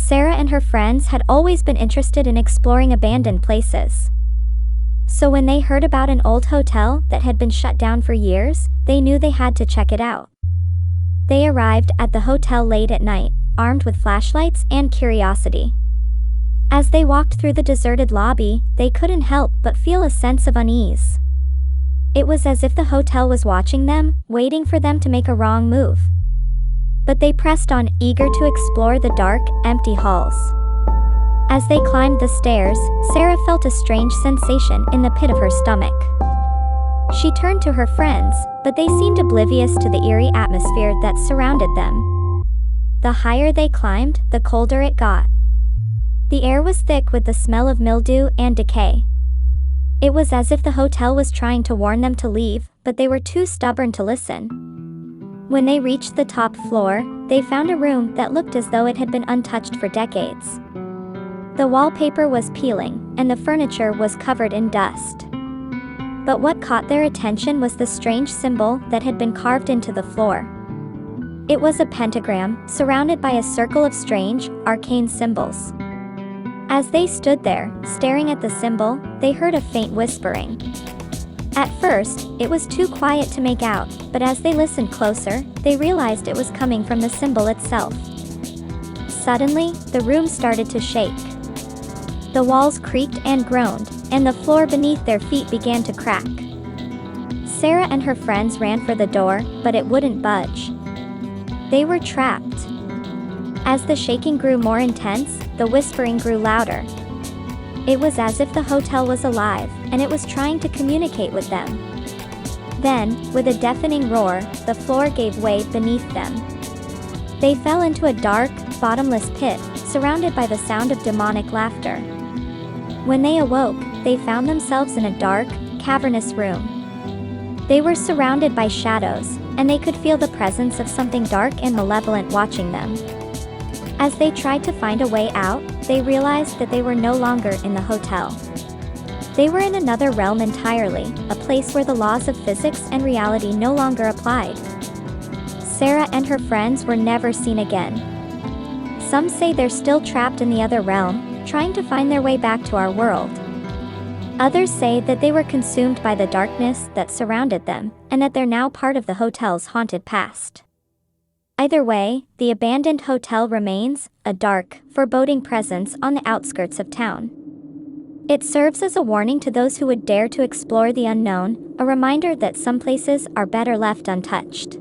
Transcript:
Sarah and her friends had always been interested in exploring abandoned places. So when they heard about an old hotel that had been shut down for years, they knew they had to check it out. They arrived at the hotel late at night, armed with flashlights and curiosity. As they walked through the deserted lobby, they couldn't help but feel a sense of unease. It was as if the hotel was watching them, waiting for them to make a wrong move. But they pressed on, eager to explore the dark, empty halls. As they climbed the stairs, Sarah felt a strange sensation in the pit of her stomach. She turned to her friends, but they seemed oblivious to the eerie atmosphere that surrounded them. The higher they climbed, the colder it got. The air was thick with the smell of mildew and decay. It was as if the hotel was trying to warn them to leave, but they were too stubborn to listen. When they reached the top floor, they found a room that looked as though it had been untouched for decades. The wallpaper was peeling, and the furniture was covered in dust. But what caught their attention was the strange symbol that had been carved into the floor. It was a pentagram, surrounded by a circle of strange, arcane symbols. As they stood there, staring at the symbol, they heard a faint whispering. At first, it was too quiet to make out, but as they listened closer, they realized it was coming from the symbol itself. Suddenly, the room started to shake. The walls creaked and groaned, and the floor beneath their feet began to crack. Sarah and her friends ran for the door, but it wouldn't budge. They were trapped. As the shaking grew more intense, the whispering grew louder. It was as if the hotel was alive, and it was trying to communicate with them. Then, with a deafening roar, the floor gave way beneath them. They fell into a dark, bottomless pit, surrounded by the sound of demonic laughter. When they awoke, they found themselves in a dark, cavernous room. They were surrounded by shadows, and they could feel the presence of something dark and malevolent watching them. As they tried to find a way out, they realized that they were no longer in the hotel. They were in another realm entirely, a place where the laws of physics and reality no longer applied. Sarah and her friends were never seen again. Some say they're still trapped in the other realm, trying to find their way back to our world. Others say that they were consumed by the darkness that surrounded them, and that they're now part of the hotel's haunted past. Either way, the abandoned hotel remains, a dark, foreboding presence on the outskirts of town. It serves as a warning to those who would dare to explore the unknown, a reminder that some places are better left untouched.